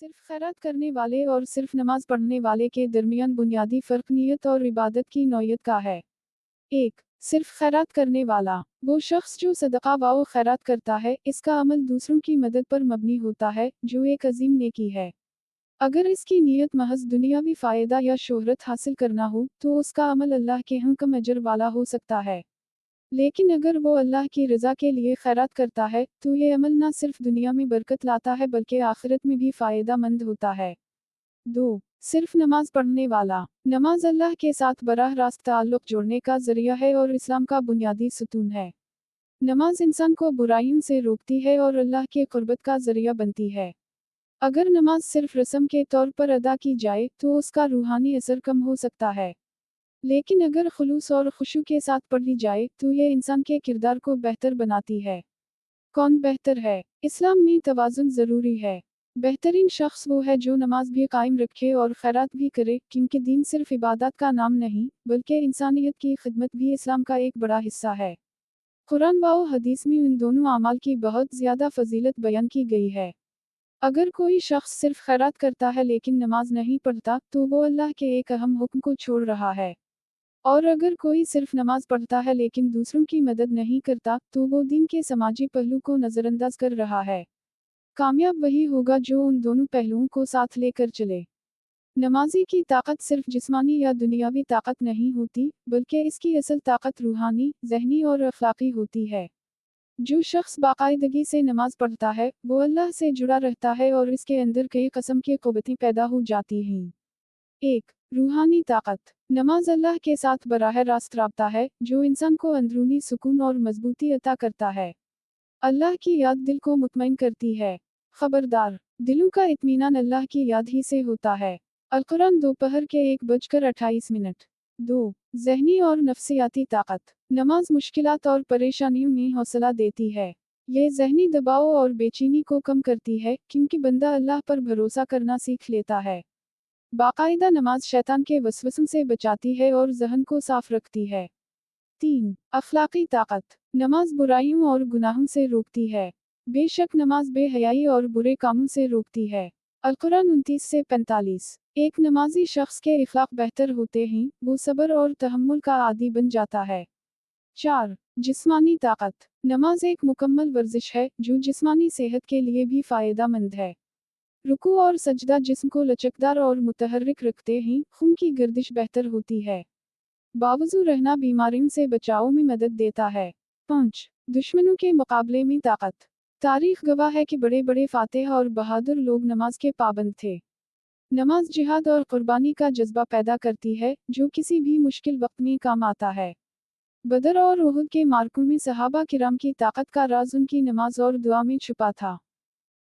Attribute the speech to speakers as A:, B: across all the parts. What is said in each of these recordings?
A: सिर्फ खैरात करने वाले और सिर्फ नमाज पढ़ने वाले के दरमियान बुनियादी फ़र्क नियत और इबादत की नौयत का है। 1. सिर्फ खैरात करने वाला वो शख्स जो सदका व खैरात करता है, इसका अमल दूसरों की मदद पर मबनी होता है, जो एक अजीम नेकी है। अगर इसकी नीयत महज दुनियावी फ़ायदा या शोहरत हासिल करना हो, तो उसका अमल अल्लाह के यहाँ कम अजर वाला हो सकता है। लेकिन अगर वो अल्लाह की रज़ा के लिए खैरात करता है, तो ये अमल न सिर्फ दुनिया में बरकत लाता है बल्कि आखिरत में भी फ़ायदा मंद होता है। 2. सिर्फ नमाज पढ़ने वाला नमाज अल्लाह के साथ बराह रास्त ताल्लुक़ जोड़ने का ज़रिया है और इस्लाम का बुनियादी सुतून है। नमाज इंसान को बुराइयों से रोकती है और अल्लाह के क़ुर्बत का ज़रिया बनती है। अगर नमाज सिर्फ रस्म के तौर पर अदा की जाए, तो उसका रूहानी असर कम हो सकता है। लेकिन अगर खुलूस और खुशू के साथ पढ़ी जाए, तो ये इंसान के किरदार को बेहतर बनाती है। कौन बेहतर है? इस्लाम में तवाज़ुन ज़रूरी है। बेहतरीन शख्स वो है जो नमाज भी कायम रखे और खैरात भी करे, क्योंकि दीन सिर्फ इबादत का नाम नहीं, बल्कि इंसानियत की खिदमत भी इस्लाम का एक बड़ा हिस्सा है। कुरान व हदीस में इन दोनों अमाल की बहुत ज़्यादा फजीलत बयान की गई है। अगर कोई शख्स सिर्फ खैरात करता है लेकिन नमाज नहीं पढ़ता, तो वो अल्लाह के एक अहम हुक्म को छोड़ रहा है। और अगर कोई सिर्फ नमाज पढ़ता है लेकिन दूसरों की मदद नहीं करता, तो वो दीन के समाजी पहलू को नज़रअंदाज कर रहा है। कामयाब वही होगा जो उन दोनों पहलुओं को साथ लेकर चले। नमाजी की ताकत सिर्फ जिस्मानी या दुनियावी ताकत नहीं होती, बल्कि इसकी असल ताकत रूहानी, ज़हनी और अखलाकी होती है। जो शख्स बाकायदगी से नमाज पढ़ता है, वो अल्लाह से जुड़ा रहता है और इसके अंदर कई किस्म की क़ुव्वतें पैदा हो जाती हैं। 1. रूहानी ताकत नमाज अल्लाह के साथ बराह रास्त राब्ता है, जो इंसान को अंदरूनी सुकून और मजबूती अता करता है। अल्लाह की याद दिल को मुतमईन करती है। खबरदार, दिलों का इत्मीनान अल्लाह की याद ही से होता है। अल-कुरान दोपहर के 1:28 2. ज़हनी और नफ्सियाती ताकत नमाज मुश्किलात और परेशानियों में हौसला देती है। ये ज़हनी दबाव और बेचैनी को कम करती है, क्योंकि बंदा अल्लाह पर भरोसा करना सीख लेता है। बाकायदा नमाज शैतान के वसवसों से बचाती है और ज़हन को साफ रखती है। 3. अखलाकी ताकत नमाज बुराइयों और गुनाहों से रोकती है। बेशक नमाज बेहयाई और बुरे कामों से रोकती है। अल-कुरान 29-45 एक नमाजी शख्स के इखलाक बेहतर होते हैं, वो सब्र और तहम्मुल का आदी बन जाता है। 4. जिस्मानी ताकत नमाज एक मुकम्मल वर्जिश है, जो जिस्मानी सेहत के लिए भी फ़ायदेमंद है। रुकू और सजदा जिस्म को लचकदार और मुतहर्रिक रखते हैं, खून की गर्दिश बेहतर होती है। बावजू रहना बीमारियों से बचाव में मदद देता है। 5. दुश्मनों के मुकाबले में ताकत तारीख गवाह है कि बड़े बड़े फातेह और बहादुर लोग नमाज के पाबंद थे। नमाज जिहाद और कुर्बानी का जज्बा पैदा करती है, जो किसी भी मुश्किल वक्त में काम आता है। बदर और उहुद के मार्कों में सहाबा किराम की ताकत का राज उनकी नमाज और दुआ में छुपा था।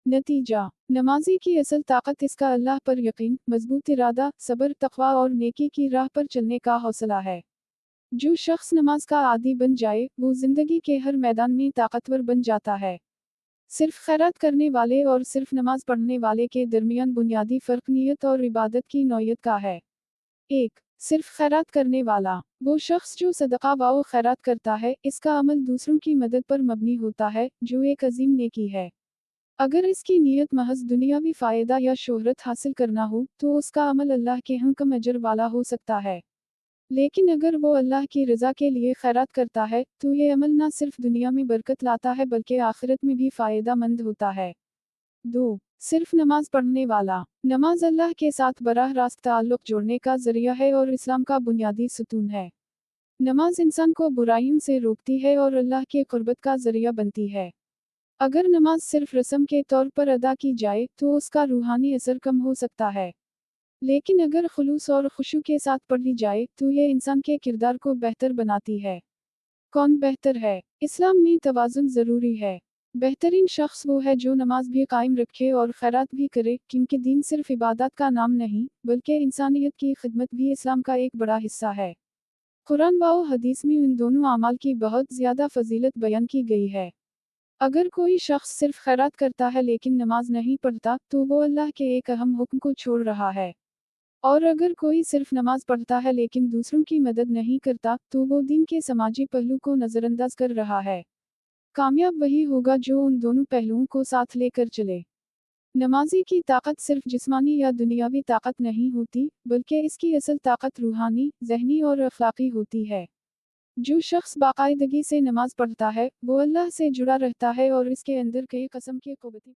A: नतीजा नमाजी की असल ताकत इसका अल्लाह पर यकीन, मजबूत इरादा, सब्र, तक़वा और नेकी की राह पर चलने का हौसला है। जो शख्स नमाज का आदी बन जाए, वो जिंदगी के हर मैदान में ताकतवर बन जाता है। सिर्फ खैरात करने वाले और सिर्फ नमाज पढ़ने वाले के दरमियान बुनियादी फ़र्क नियत और इबादत की नौयत का है। 1. सिर्फ खैरात करने वाला वो शख्स जो सदका व खैरात करता है, इसका अमल दूसरों की मदद पर मबनी होता है, जो एक अजीम नेकी है। अगर इसकी नीयत महज दुनियावी फ़ायदा या शोहरत हासिल करना हो, तो उसका अमल अल्लाह के यहाँ कम अजर वाला हो सकता है। लेकिन अगर वो अल्लाह की रज़ा के लिए खैरात करता है, तो ये अमल न सिर्फ दुनिया में बरकत लाता है बल्कि आखिरत में भी फ़ायदा मंद होता है। 2. सिर्फ नमाज पढ़ने वाला नमाज अल्लाह के साथ बराह रास्त ताल्लुक़ जोड़ने का ज़रिया है और इस्लाम का बुनियादी सुतून है। नमाज इंसान को बुराइयों से रोकती है और अल्लाह के क़ुर्बत का ज़रिया बनती है। अगर नमाज सिर्फ रस्म के तौर पर अदा की जाए, तो उसका रूहानी असर कम हो सकता है। लेकिन अगर खुलूस और खुशू के साथ पढ़ी जाए, तो ये इंसान के किरदार को बेहतर बनाती है। कौन बेहतर है? इस्लाम में तवाज़ुन ज़रूरी है। बेहतरीन शख्स वो है जो नमाज भी कायम रखे और खैरात भी करे, क्योंकि दीन सिर्फ इबादत का नाम नहीं, बल्कि इंसानियत की खिदमत भी इस्लाम का एक बड़ा हिस्सा है। कुरान व हदीस में इन दोनों अमाल की बहुत ज़्यादा फजीलत बयान की गई है। अगर कोई शख्स सिर्फ खैरात करता है लेकिन नमाज नहीं पढ़ता, तो वो अल्लाह के एक अहम हुक्म को छोड़ रहा है। और अगर कोई सिर्फ नमाज पढ़ता है लेकिन दूसरों की मदद नहीं करता, तो वो दीन के समाजी पहलू को नज़रअंदाज कर रहा है। कामयाब वही होगा जो उन दोनों पहलुओं को साथ लेकर चले। नमाजी की ताकत सिर्फ जिस्मानी या दुनियावी ताकत नहीं होती, बल्कि इसकी असल ताकत रूहानी, ज़हनी और अखलाकी होती है। जो शख्स बाकायदगी से नमाज पढ़ता है, वो अल्लाह से जुड़ा रहता है और इसके अंदर कई किस्म की क़ुव्वती